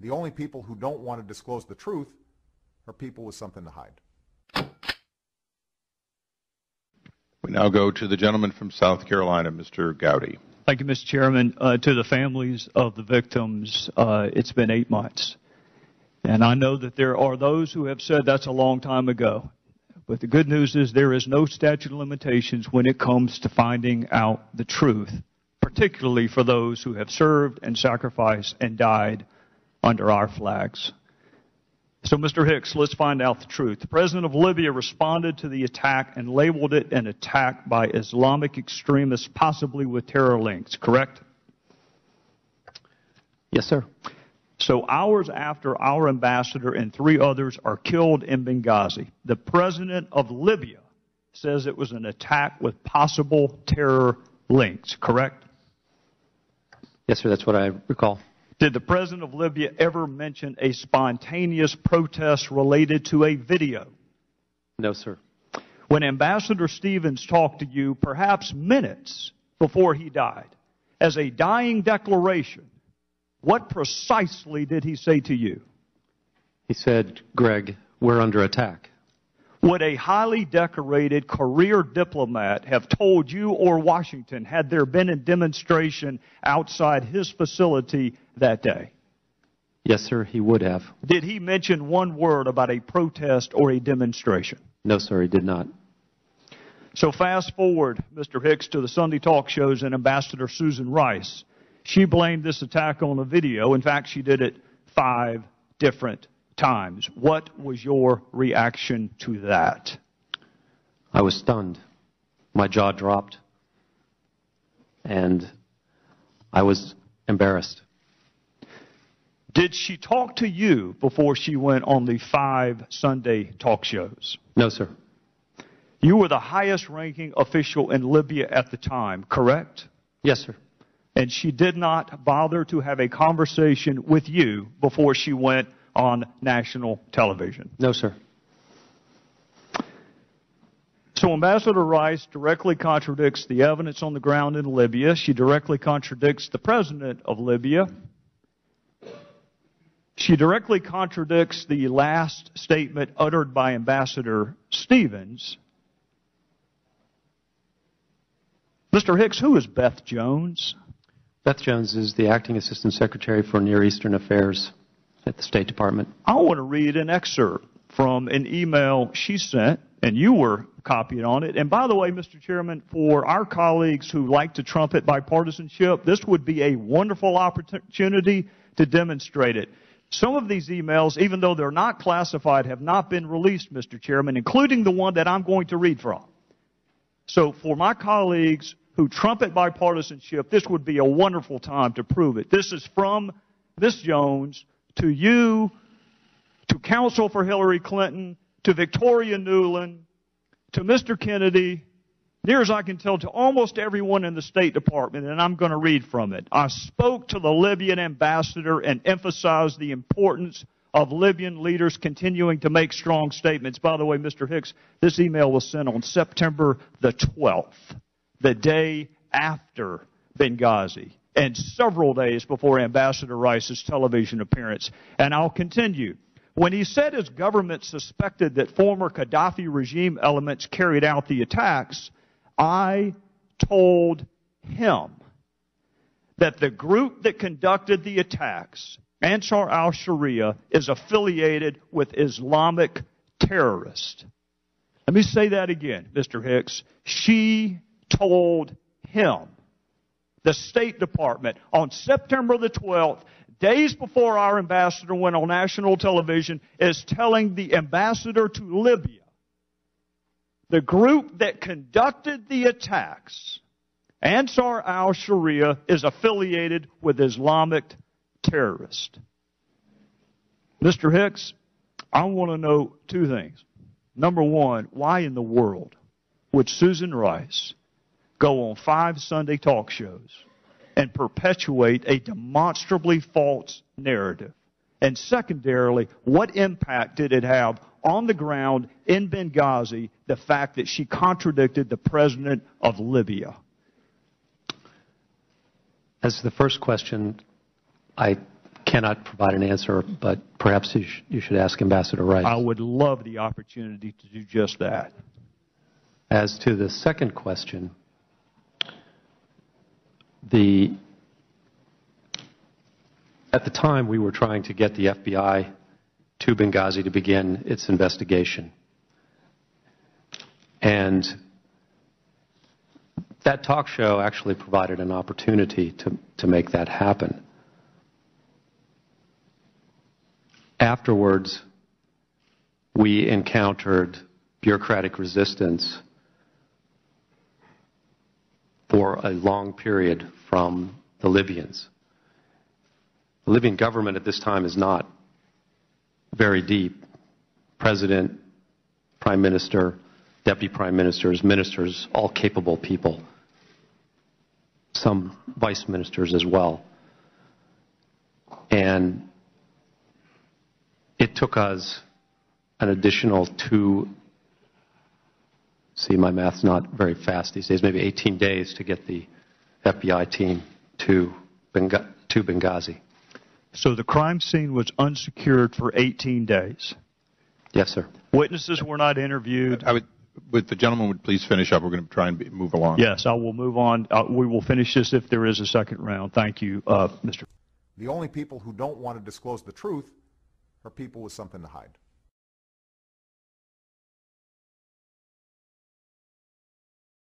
The only people who don't want to disclose the truth are people with something to hide. We now go to the gentleman from South Carolina, Mr. Gowdy. Thank you, Mr. Chairman. To the families of the victims, it's been 8 months. And I know that there are those who have said that's a long time ago. But the good news is there is no statute of limitations when it comes to finding out the truth, particularly for those who have served and sacrificed and died under our flags. So, Mr. Hicks, let's find out the truth. The president of Libya responded to the attack and labeled it an attack by Islamic extremists, possibly with terror links, correct? Yes, sir. So hours after our ambassador and 3 others are killed in Benghazi, the president of Libya says it was an attack with possible terror links, correct? Yes, sir, that's what I recall. Did the president of Libya ever mention a spontaneous protest related to a video? No, sir. When Ambassador Stevens talked to you, perhaps minutes before he died, as a dying declaration, what precisely did he say to you? He said, Greg, we're under attack. Would a highly decorated career diplomat have told you or Washington had there been a demonstration outside his facility that day? Yes, sir, he would have. Did he mention one word about a protest or a demonstration? No, sir, he did not. So fast forward, Mr. Hicks, to the Sunday talk shows and Ambassador Susan Rice. She blamed this attack on a video. In fact, she did it 5 different times. What was your reaction to that? I was stunned. My jaw dropped. And I was embarrassed. Did she talk to you before she went on the 5 Sunday talk shows? No, sir. You were the highest ranking official in Libya at the time, correct? Yes, sir. And she did not bother to have a conversation with you before she went on national television? No, sir. So Ambassador Rice directly contradicts the evidence on the ground in Libya. She directly contradicts the president of Libya. She directly contradicts the last statement uttered by Ambassador Stevens. Mr. Hicks, who is Beth Jones? Beth Jones is the Acting Assistant Secretary for Near Eastern Affairs at the State Department. I want to read an excerpt from an email she sent, and you were copied on it. And by the way, Mr. Chairman, for our colleagues who like to trumpet bipartisanship, this would be a wonderful opportunity to demonstrate it. Some of these emails, even though they're not classified, have not been released, Mr. Chairman, including the one that I'm going to read from. So for my colleagues who trumpet bipartisanship, this would be a wonderful time to prove it. This is from Ms. Jones to you, to counsel for Hillary Clinton, to Victoria Nuland, to Mr. Kennedy, near as I can tell, to almost everyone in the State Department, and I'm going to read from it. I spoke to the Libyan ambassador and emphasized the importance of Libyan leaders continuing to make strong statements. By the way, Mr. Hicks, this email was sent on September the 12th, the day after Benghazi, and several days before Ambassador Rice's television appearance. And I'll continue. When he said his government suspected that former Gaddafi regime elements carried out the attacks, I told him that the group that conducted the attacks, Ansar al-Sharia, is affiliated with Islamic terrorists. Let me say that again, Mr. Hicks. She told him, the State Department, on September the 12th, days before our ambassador went on national television, is telling the ambassador to Libya, the group that conducted the attacks, Ansar al-Sharia, is affiliated with Islamic terrorists. Mr. Hicks, I want to know 2 things. Number one, why in the world would Susan Rice go on 5 Sunday talk shows and perpetuate a demonstrably false narrative? And secondarily, what impact did it have on the ground in Benghazi, the fact that she contradicted the president of Libya? As the first question, I cannot provide an answer, but perhaps you should ask Ambassador Rice. I would love the opportunity to do just that. As to the second question, at the time we were trying to get the FBI to Benghazi to begin its investigation. And that talk show actually provided an opportunity to make that happen. Afterwards, we encountered bureaucratic resistance for a long period from the Libyans. The Libyan government at this time is not very deep. President, Prime Minister, Deputy Prime Ministers, ministers, all capable people. Some vice ministers as well. And it took us an additional my math's not very fast these days, maybe 18 days to get the FBI team to Benghazi. So the crime scene was unsecured for 18 days? Yes, sir. Witnesses were not interviewed? If the gentleman would please finish up, we're going to try and move along. Yes, I will move on. We will finish this if there is a second round. Thank you, Mr. The only people who don't want to disclose the truth are people with something to hide.